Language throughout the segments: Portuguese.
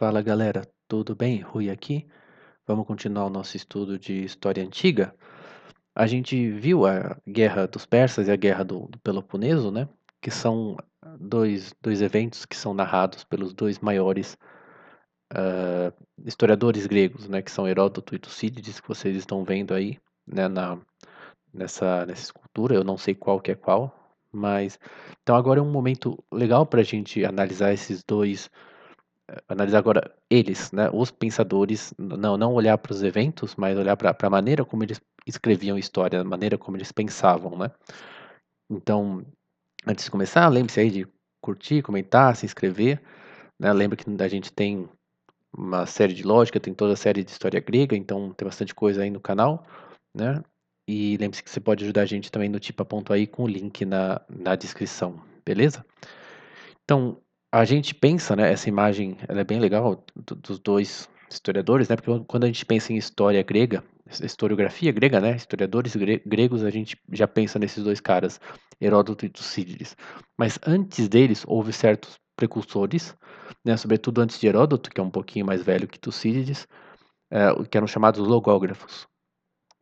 Fala galera, tudo bem? Rui aqui. Vamos continuar o nosso estudo de história antiga. A gente viu a Guerra dos Persas e a Guerra do Peloponeso, né? Que são dois eventos que são narrados pelos dois maiores historiadores gregos, né? Que são Heródoto e Tucídides, que vocês estão vendo aí, né? Nessa escultura. Eu não sei qual que é qual, mas então agora é um momento legal para a gente analisar esses dois. Analisar agora eles, né, os pensadores, não olhar para os eventos, mas olhar para a maneira como eles escreviam história, a maneira como eles pensavam, né? Então, antes de começar, lembre-se aí de curtir, comentar, se inscrever, né? Lembra que a gente tem uma série de lógica, tem toda a série de história grega, então tem bastante coisa aí no canal, né? E lembre-se que você pode ajudar a gente também no Tipa.ai com o link na descrição, beleza? Então, a gente pensa, né, essa imagem, ela é bem legal dos dois historiadores, né, porque quando a gente pensa em história grega, historiografia grega, né, historiadores gregos, a gente já pensa nesses dois caras, Heródoto e Tucídides. Mas antes deles, houve certos precursores, né, sobretudo antes de Heródoto, que é um pouquinho mais velho que Tucídides, que eram chamados logógrafos.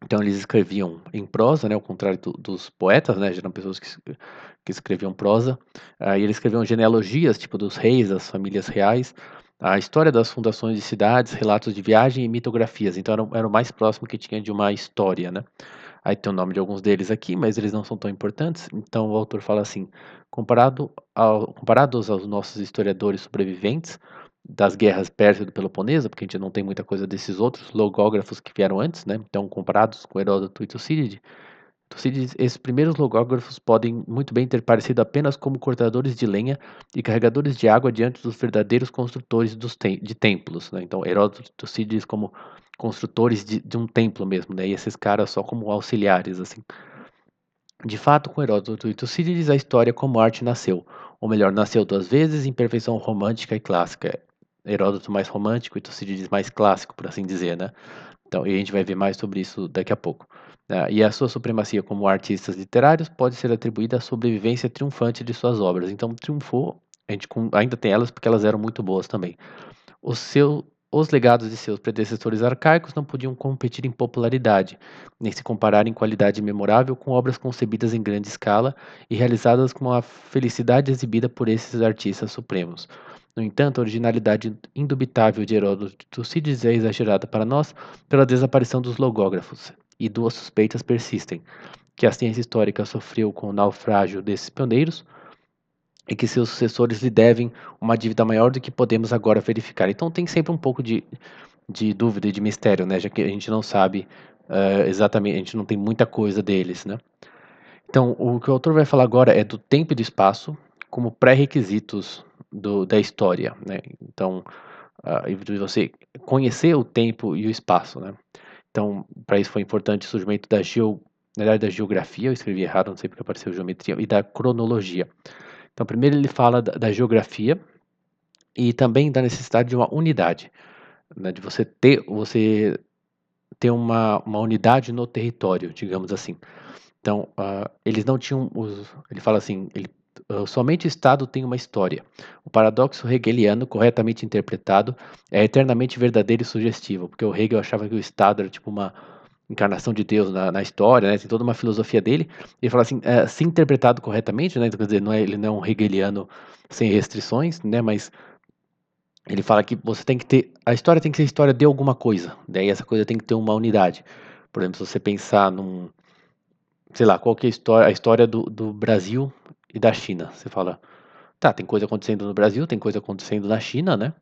Então eles escreviam em prosa, né, ao contrário dos poetas, né, eram pessoas que escreviam prosa, e eles escreviam genealogias, tipo dos reis, das famílias reais, a história das fundações de cidades, relatos de viagem e mitografias. Então era o mais próximo que tinha de uma história, né. Aí tem o nome de alguns deles aqui, mas eles não são tão importantes. Então o autor fala assim: comparados aos nossos historiadores sobreviventes das guerras Pérsia e do Peloponeso, porque a gente não tem muita coisa desses outros logógrafos que vieram antes, né? Então, comparados com Heródoto e Tucídides, esses primeiros logógrafos podem muito bem ter parecido apenas como cortadores de lenha e carregadores de água diante dos verdadeiros construtores de templos, né? Então, Heródoto e Tucídides como construtores de um templo mesmo, né? E esses caras só como auxiliares, assim. De fato, com Heródoto e Tucídides, a história como arte nasceu. Ou melhor, nasceu duas vezes em perfeição romântica e clássica. Heródoto mais romântico e Tucídides mais clássico, por assim dizer, né? Então, e a gente vai ver mais sobre isso daqui a pouco. E a sua supremacia como artistas literários pode ser atribuída à sobrevivência triunfante de suas obras. Então, triunfou, a gente ainda tem elas porque elas eram muito boas também. Os legados de seus predecessores arcaicos não podiam competir em popularidade, nem se comparar em qualidade memorável com obras concebidas em grande escala e realizadas com a felicidade exibida por esses artistas supremos. No entanto, a originalidade indubitável de Heródoto e Tucídides é exagerada para nós pela desaparição dos logógrafos, e duas suspeitas persistem: que a ciência histórica sofreu com o naufrágio desses pioneiros e que seus sucessores lhe devem uma dívida maior do que podemos agora verificar. Então tem sempre um pouco de dúvida e de mistério, né? Já que a gente não sabe exatamente, a gente não tem muita coisa deles, né? Então, o que o autor vai falar agora é do tempo e do espaço como pré-requisitos da história, né? Então, de você conhecer o tempo e o espaço, né? Então, para isso foi importante o surgimento na verdade, da geografia, eu escrevi errado, não sei porque apareceu geometria, e da cronologia. Então, primeiro ele fala da geografia e também da necessidade de uma unidade, né, de você ter uma unidade no território, digamos assim. Então, eles não tinham ele fala assim, somente o Estado tem uma história. O paradoxo hegeliano, corretamente interpretado, é eternamente verdadeiro e sugestivo, porque o Hegel achava que o Estado era tipo uma encarnação de Deus na história, né? Tem toda uma filosofia dele. Ele fala assim, se interpretado corretamente, né? Então, quer dizer, ele não é um hegeliano sem restrições, né? Mas ele fala que você tem que ter, a história tem que ser história de alguma coisa. Daí essa coisa tem que ter uma unidade. Por exemplo, se você pensar sei lá, qual que é a história do Brasil e da China. Você fala, tá, tem coisa acontecendo no Brasil, tem coisa acontecendo na China, né?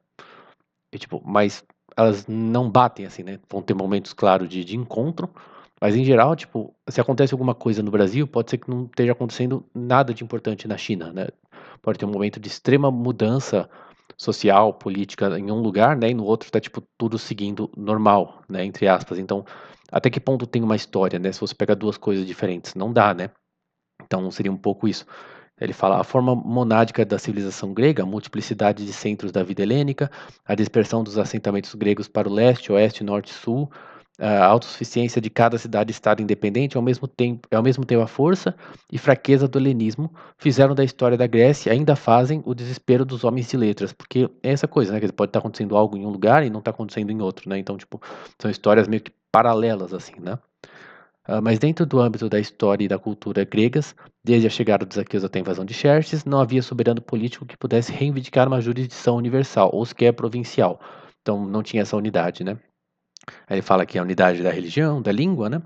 E, tipo, mas elas não batem assim, né? Vão ter momentos, claro, de encontro, mas em geral, tipo, se acontece alguma coisa no Brasil, pode ser que não esteja acontecendo nada de importante na China, né? Pode ter um momento de extrema mudança social, política em um lugar, né? E no outro tá, tipo, tudo seguindo normal, né? Entre aspas. Então, até que ponto tem uma história, né? Se você pega duas coisas diferentes, não dá, né? Então seria um pouco isso. Ele fala a forma monádica da civilização grega, a multiplicidade de centros da vida helênica, a dispersão dos assentamentos gregos para o leste, oeste, norte e sul, A autossuficiência de cada cidade-estado independente, ao mesmo tempo a força e fraqueza do helenismo, fizeram da história da Grécia, ainda fazem, o desespero dos homens de letras, porque é essa coisa, né, que pode estar acontecendo algo em um lugar e não está acontecendo em outro, né, então, tipo, são histórias meio que paralelas, assim, né. Mas dentro do âmbito da história e da cultura gregas, desde a chegada dos aqueus até a invasão de Xerxes, não havia soberano político que pudesse reivindicar uma jurisdição universal, ou sequer provincial. Então não tinha essa unidade, né? Aí ele fala que a unidade da religião, da língua, né?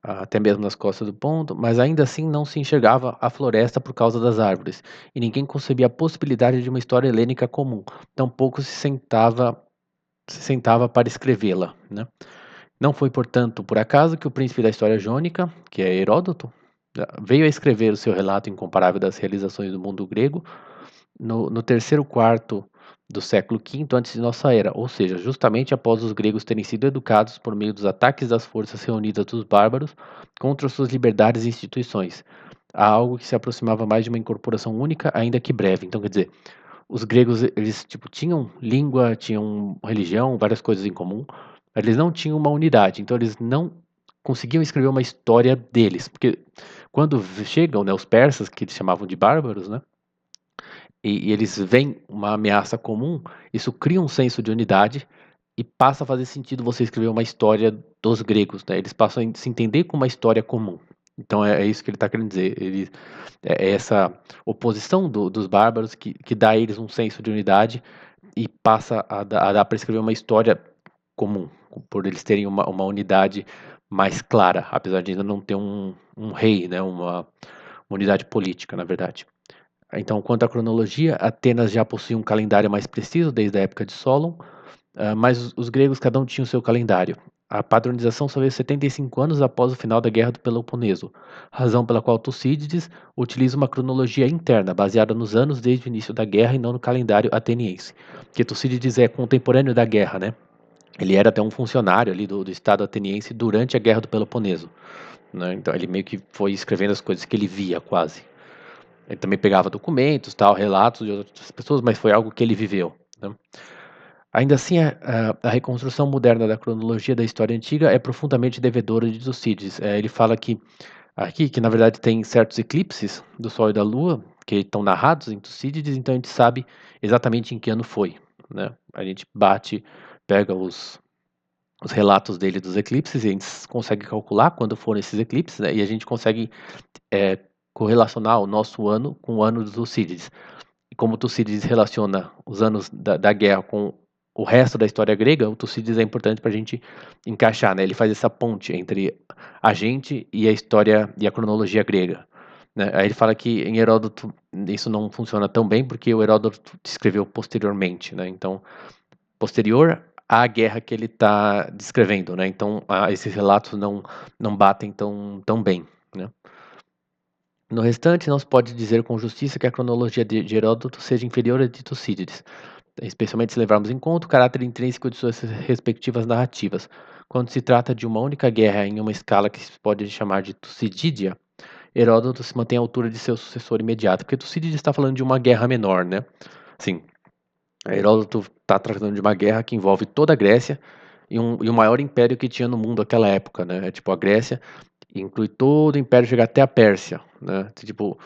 Até mesmo nas costas do ponto, mas ainda assim não se enxergava a floresta por causa das árvores, e ninguém concebia a possibilidade de uma história helênica comum, tampouco se sentava para escrevê-la, né? Não foi, portanto, por acaso que o príncipe da história jônica, que é Heródoto, veio a escrever o seu relato incomparável das realizações do mundo grego no terceiro quarto do século V antes de nossa era, ou seja, justamente após os gregos terem sido educados por meio dos ataques das forças reunidas dos bárbaros contra suas liberdades e instituições, a algo que se aproximava mais de uma incorporação única, ainda que breve. Então, quer dizer, os gregos, eles, tipo, tinham língua, tinham religião, várias coisas em comum, mas eles não tinham uma unidade, então eles não conseguiam escrever uma história deles, porque quando chegam, né, os persas, que eles chamavam de bárbaros, né, e eles veem uma ameaça comum, isso cria um senso de unidade e passa a fazer sentido você escrever uma história dos gregos, né, eles passam a se entender como uma história comum. Então é isso que ele está querendo dizer. É essa oposição dos bárbaros que dá a eles um senso de unidade e passa a dar para escrever uma história comum, por eles terem uma unidade mais clara, apesar de ainda não ter um rei, né, uma unidade política, na verdade. Então, quanto à cronologia, Atenas já possuía um calendário mais preciso desde a época de Solon, mas os gregos cada um tinha o seu calendário. A padronização só veio 75 anos após o final da Guerra do Peloponeso, razão pela qual Tucídides utiliza uma cronologia interna, baseada nos anos desde o início da guerra e não no calendário ateniense. Porque Tucídides é contemporâneo da guerra, né? Ele era até um funcionário ali do Estado ateniense durante a Guerra do Peloponeso, né? Então ele meio que foi escrevendo as coisas que ele via, quase. Ele também pegava documentos, tal, relatos de outras pessoas, mas foi algo que ele viveu, né? Ainda assim, a reconstrução moderna da cronologia da história antiga é profundamente devedora de Tucídides. Ele fala que aqui, que na verdade tem certos eclipses do Sol e da Lua que estão narrados em Tucídides, então a gente sabe exatamente em que ano foi, né? A gente pega os relatos dele dos eclipses e a gente consegue calcular quando foram esses eclipses, né? E a gente consegue é, correlacionar o nosso ano com o ano do Tucídides. E como Tucídides relaciona os anos da guerra com o resto da história grega, o Tucídides é importante para a gente encaixar, né? Ele faz essa ponte entre a gente e a história e a cronologia grega, né? Aí ele fala que em Heródoto isso não funciona tão bem porque o Heródoto escreveu posteriormente, né? Então, posterior à guerra que ele está descrevendo, né? Então, esses relatos não batem tão bem, né? No restante, não se pode dizer com justiça que a cronologia de Heródoto seja inferior à de Tucídides, especialmente se levarmos em conta o caráter intrínseco de suas respectivas narrativas. Quando se trata de uma única guerra em uma escala que se pode chamar de Tucidídia, Heródoto se mantém à altura de seu sucessor imediato, porque Tucídides está falando de uma guerra menor, né? Sim, Heródoto está tratando de uma guerra que envolve toda a Grécia e o maior império que tinha no mundo naquela época, né? É tipo a Grécia inclui todo o império, chega até a Pérsia, né? Tipo,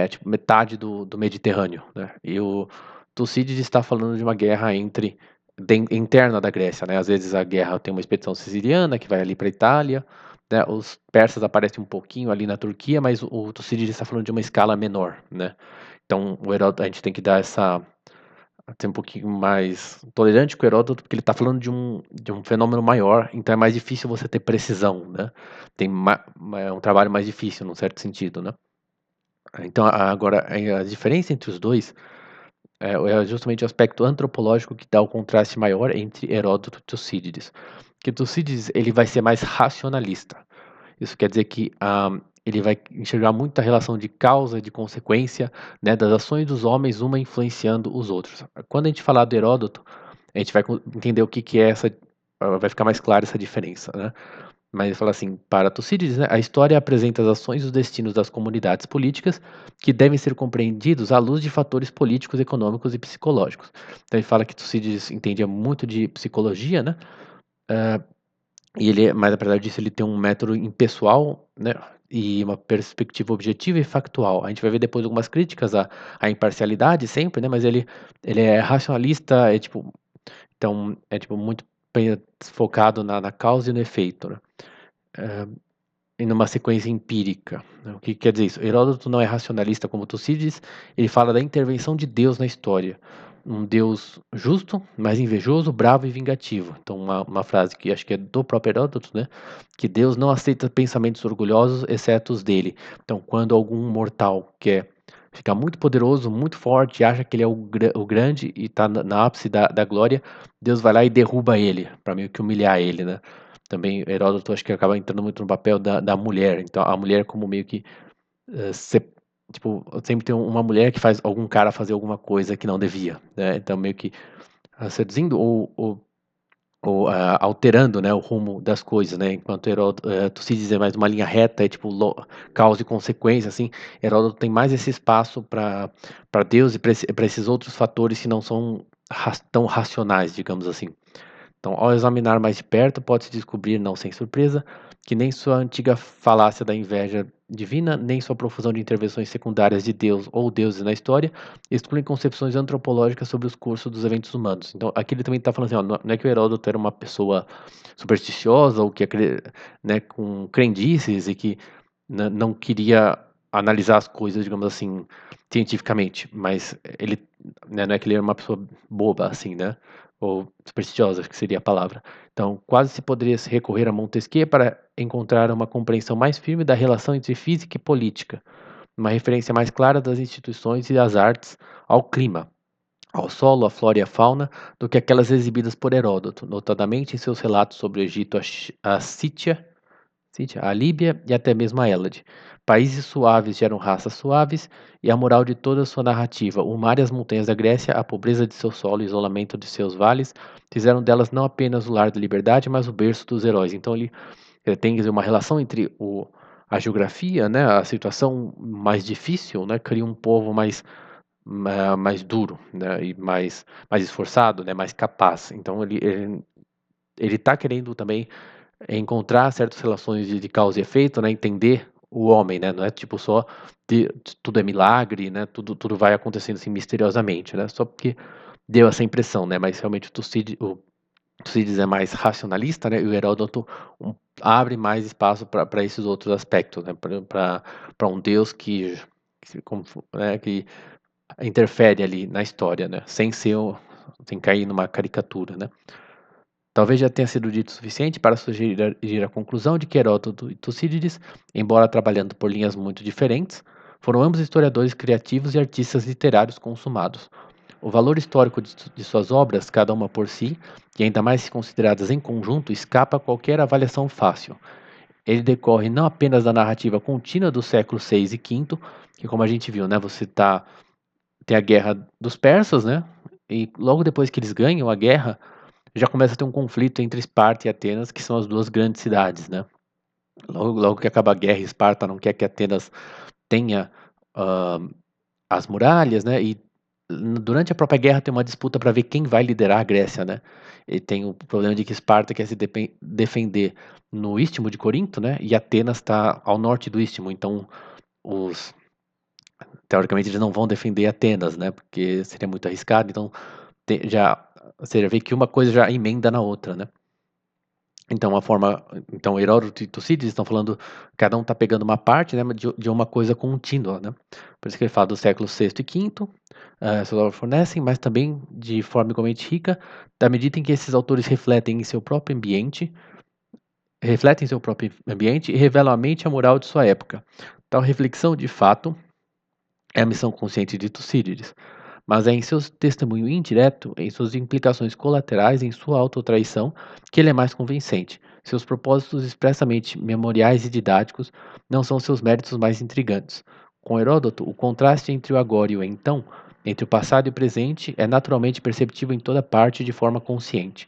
tipo metade do Mediterrâneo, né? E o Tucídides está falando de uma guerra interna da Grécia, né? Às vezes a guerra tem uma expedição siciliana que vai ali para a Itália, né? Os persas aparecem um pouquinho ali na Turquia, mas o Tucídides está falando de uma escala menor, né? Então, o Heródoto, a gente tem que dar ser um pouquinho mais tolerante com o Heródoto, porque ele está falando de um fenômeno maior, então é mais difícil você ter precisão, né? É um trabalho mais difícil, num certo sentido, né? Então, agora, a diferença entre os dois é justamente o aspecto antropológico que dá o contraste maior entre Heródoto e Tucídides. Que Tucídides, ele vai ser mais racionalista. Isso quer dizer que ele vai enxergar muito a relação de causa e de consequência, né, das ações dos homens, uma influenciando os outros. Quando a gente falar do Heródoto, a gente vai entender o que, que é essa. Vai ficar mais clara essa diferença, né? Mas ele fala assim: para Tucídides, né, a história apresenta as ações e os destinos das comunidades políticas que devem ser compreendidos à luz de fatores políticos, econômicos e psicológicos. Então ele fala que Tucídides entendia muito de psicologia, né? E ele, mas apesar disso, ele tem um método impessoal, né? E uma perspectiva objetiva e factual. A gente vai ver depois algumas críticas à imparcialidade sempre, né? Mas ele é racionalista, então é tipo muito focado na causa e no efeito, né? E numa sequência empírica, né? O que quer dizer isso? Heródoto não é racionalista como Tucídides, ele fala da intervenção de Deus na história. Um Deus justo, mas invejoso, bravo e vingativo. Então, uma frase que acho que é do próprio Heródoto, né? Que Deus não aceita pensamentos orgulhosos, exceto os dele. Então, quando algum mortal quer ficar muito poderoso, muito forte, acha que ele é o grande e está na ápice da glória, Deus vai lá e derruba ele, para meio que humilhar ele, né? Também Heródoto acho que acaba entrando muito no papel da mulher. Então a mulher como meio que tipo, sempre tem uma mulher que faz algum cara fazer alguma coisa que não devia, né? Então meio que seduzindo ou alterando, né, o rumo das coisas, né? Enquanto Tucídides é mais uma linha reta, é tipo causa e consequência, assim. Heródoto tem mais esse espaço para Deus e para esses outros fatores que não são tão racionais, digamos assim. Então, ao examinar mais de perto, pode-se descobrir, não sem surpresa, que nem sua antiga falácia da inveja divina, nem sua profusão de intervenções secundárias de Deus ou deuses na história, excluem concepções antropológicas sobre os cursos dos eventos humanos. Então, aqui ele também está falando assim, ó, não é que o Heródoto era uma pessoa supersticiosa ou que né, com crendices e que não queria analisar as coisas, digamos assim, cientificamente, mas ele, né, não é que ele era uma pessoa boba, assim, né? Ou supersticiosa, que seria a palavra. Então, quase se poderia se recorrer a Montesquieu para encontrar uma compreensão mais firme da relação entre física e política, uma referência mais clara das instituições e das artes ao clima, ao solo, à flora e à fauna, do que aquelas exibidas por Heródoto, notadamente em seus relatos sobre o Egito, a Sítia, a Líbia e até mesmo a Hélade. Países suaves geram raças suaves, e a moral de toda sua narrativa, o mar e as montanhas da Grécia, a pobreza de seu solo e o isolamento de seus vales, fizeram delas não apenas o lar da liberdade, mas o berço dos heróis. Então ele tem, quer dizer, uma relação entre a geografia, né, a situação mais difícil, né, cria um povo mais duro, né, e mais esforçado, né, mais capaz. Então ele está querendo também encontrar certas relações de causa e efeito, né? Entender o homem, né? Não é tipo só tudo é milagre, né? Tudo vai acontecendo assim misteriosamente, né? Só porque deu essa impressão, né? Mas realmente o Tucídides é mais racionalista, né? E o Heródoto abre mais espaço para esses outros aspectos, né? Para um Deus que interfere ali na história, né? Sem cair numa caricatura, né? Talvez já tenha sido dito o suficiente para sugerir a conclusão de que Heródoto e Tucídides, embora trabalhando por linhas muito diferentes, foram ambos historiadores criativos e artistas literários consumados. O valor histórico de suas obras, cada uma por si, e ainda mais se consideradas em conjunto, escapa a qualquer avaliação fácil. Ele decorre não apenas da narrativa contínua dos séculos VI e V, que como a gente viu, né, tem a guerra dos persas, né, e logo depois que eles ganham a guerra, já começa a ter um conflito entre Esparta e Atenas, que são as duas grandes cidades, né? Logo que acaba a guerra, Esparta não quer que Atenas tenha ah, as muralhas, né? E durante a própria guerra tem uma disputa para ver quem vai liderar a Grécia, né? E tem o problema de que Esparta quer se defender no istmo de Corinto, né? E Atenas está ao norte do istmo, então os teoricamente eles não vão defender Atenas, né? Porque seria muito arriscado, então já você vê que uma coisa já emenda na outra, né? Então Heródoto e Tucídides estão falando, cada um está pegando uma parte, né, de uma coisa contínua, né? Por isso que ele fala do século sexto e quinto, essas obras fornecem, mas também de forma igualmente rica, da medida em que esses autores refletem seu próprio ambiente e revelam a mente e a moral de sua época. Tal reflexão, de fato, é a missão consciente de Tucídides, mas é em seu testemunho indireto, em suas implicações colaterais, em sua autotraição, que ele é mais convincente. Seus propósitos expressamente memoriais e didáticos não são seus méritos mais intrigantes. Com Heródoto, o contraste entre o agora e o então, entre o passado e o presente, é naturalmente perceptível em toda parte de forma consciente.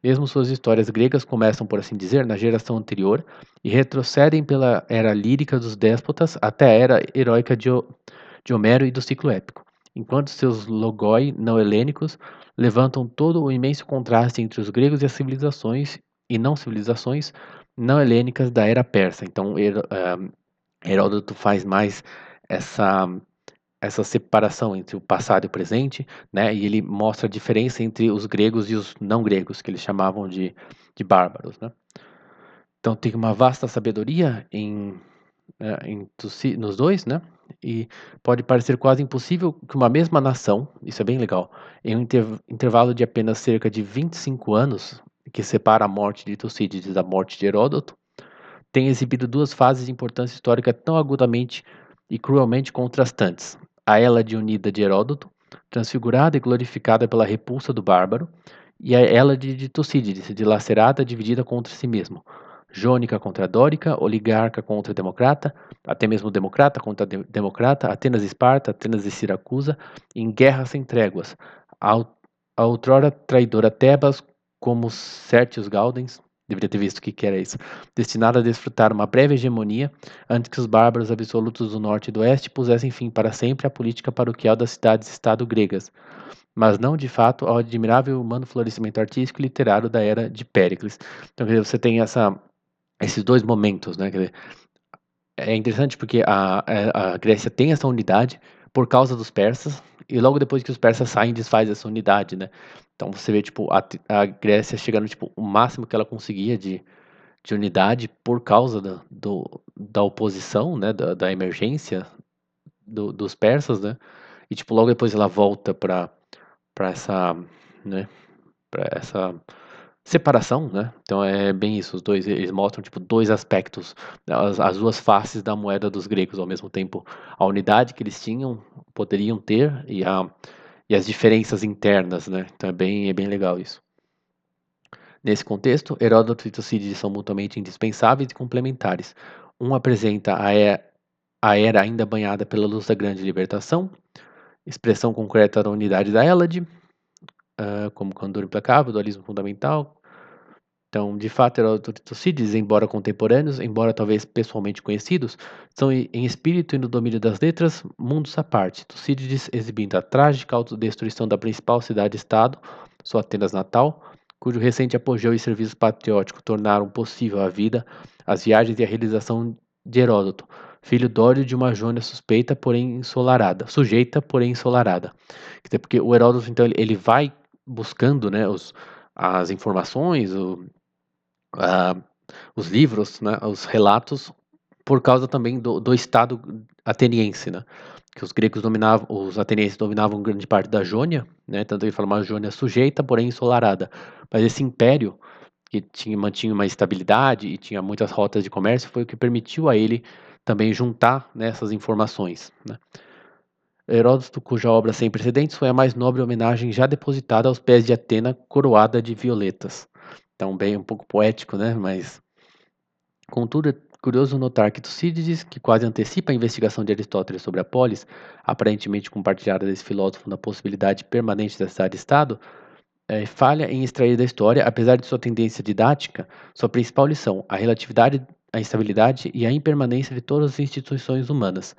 Mesmo suas histórias gregas começam, por assim dizer, na geração anterior e retrocedem pela era lírica dos déspotas até a era heróica de Homero e do ciclo épico, enquanto seus logoi não helênicos levantam todo o imenso contraste entre os gregos e as civilizações e não civilizações não helênicas da era persa. Então, Heródoto faz mais essa essa separação entre o passado e o presente, né? E ele mostra a diferença entre os gregos e os não gregos, que eles chamavam de bárbaros, né? Então tem uma vasta sabedoria nos dois, né? E pode parecer quase impossível que uma mesma nação, isso é bem legal, em um intervalo de apenas cerca de 25 anos, que separa a morte de Tucídides da morte de Heródoto, tem exibido duas fases de importância histórica tão agudamente e cruelmente contrastantes. A Hélade unida de Heródoto, transfigurada e glorificada pela repulsa do bárbaro, e a Hélade de Tucídides, dilacerada, dividida contra si mesmo. Jônica contra Dórica, oligarca contra democrata, até mesmo democrata contra democrata, Atenas e Esparta, Atenas e Siracusa, em guerra sem tréguas. A outrora traidora Tebas, como Sertius Gaudens, deveria ter visto o que era isso, destinada a desfrutar uma breve hegemonia antes que os bárbaros absolutos do norte e do oeste pusessem fim para sempre à política paroquial das cidades-estado gregas, mas não de fato ao admirável e humano florescimento artístico e literário da era de Péricles. Então, quer dizer, você tem esses dois momentos, né? Quer dizer, é interessante porque a Grécia tem essa unidade por causa dos persas, e logo depois que os persas saem, desfaz essa unidade, né? Então você vê, tipo, a Grécia chegando, tipo, o máximo que ela conseguia de unidade por causa da oposição, né, da emergência dos persas, né, e tipo, logo depois ela volta para essa, né, para essa separação, né, então é bem isso, os dois, eles mostram, tipo, dois aspectos, as duas faces da moeda dos gregos, ao mesmo tempo, a unidade que eles tinham, poderiam ter, e as diferenças internas, né, então é bem legal isso. Nesse contexto, Heródoto e Tucídides são mutuamente indispensáveis e complementares. Um apresenta a era ainda banhada pela luz da grande libertação, expressão concreta da unidade da Hélade, como candor implacável, dualismo fundamental. Então, de fato, Heródoto e Tucídides, embora contemporâneos, embora talvez pessoalmente conhecidos, são em espírito e no domínio das letras, mundos à parte. Tucídides exibindo a trágica autodestruição da principal cidade-estado, sua Atenas natal, cujo recente apogeu e serviço patriótico tornaram possível a vida, as viagens e a realização de Heródoto, filho dório de uma Jônia suspeita, porém ensolarada, sujeita, porém ensolarada. Quer dizer, porque o Heródoto, então, ele vai buscando, né, as informações, ah, os livros, né, os relatos, por causa também do Estado ateniense, né? Que os gregos dominavam, os atenienses dominavam grande parte da Jônia, né? Tanto que ele fala uma Jônia sujeita, porém ensolarada. Mas esse império que mantinha uma estabilidade e tinha muitas rotas de comércio foi o que permitiu a ele também juntar, né, essas informações, né? Heródoto, cuja obra sem precedentes foi a mais nobre homenagem já depositada aos pés de Atena, coroada de violetas. Então, bem um pouco poético, né? Mas contudo, é curioso notar que Tucídides, que quase antecipa a investigação de Aristóteles sobre a polis, aparentemente compartilhada desse filósofo na possibilidade permanente da cidade-estado, falha em extrair da história, apesar de sua tendência didática, sua principal lição, a relatividade, a instabilidade e a impermanência de todas as instituições humanas.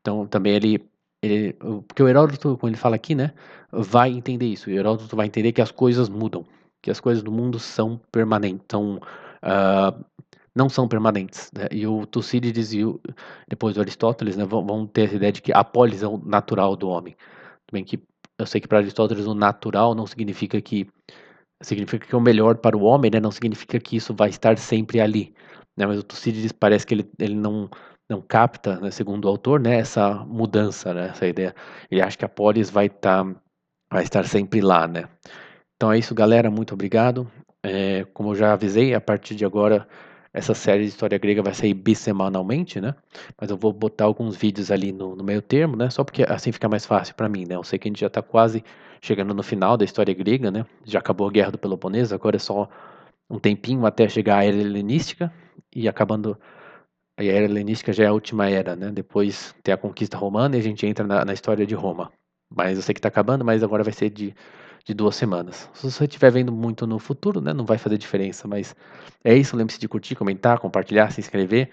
Então, também porque o Heródoto, quando ele fala aqui, né, vai entender isso. O Heródoto vai entender que as coisas mudam, que as coisas do mundo são permanentes, ah, não são permanentes, né? E o Tucídides depois o Aristóteles, né, vão ter essa ideia de que a polis é o natural do homem. Também que eu sei que para Aristóteles o natural não significa que é o melhor para o homem, né? Não significa que isso vai estar sempre ali, né? Mas o Tucídides parece que ele não capta, né, segundo o autor, né, essa mudança, né, essa ideia. Ele acha que a polis vai estar sempre lá, né? Então é isso, galera. Muito obrigado. Como eu já avisei, a partir de agora essa série de história grega vai sair bissemanalmente, né? Mas eu vou botar alguns vídeos ali no meio termo, né? Só porque assim fica mais fácil para mim, né? Eu sei que a gente já está quase chegando no final da história grega, né? Já acabou a Guerra do Peloponeso, agora é só um tempinho até chegar a Era Helenística e acabando. A Era Helenística já é a última era, né? Depois tem a conquista romana e a gente entra na história de Roma. Mas eu sei que está acabando, mas agora vai ser de 2 semanas. Se você estiver vendo muito no futuro, né, não vai fazer diferença, mas é isso. Lembre-se de curtir, comentar, compartilhar, se inscrever.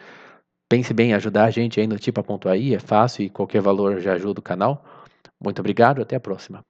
Pense bem em ajudar a gente aí no Tipa.ai, é fácil e qualquer valor já ajuda o canal. Muito obrigado, até a próxima.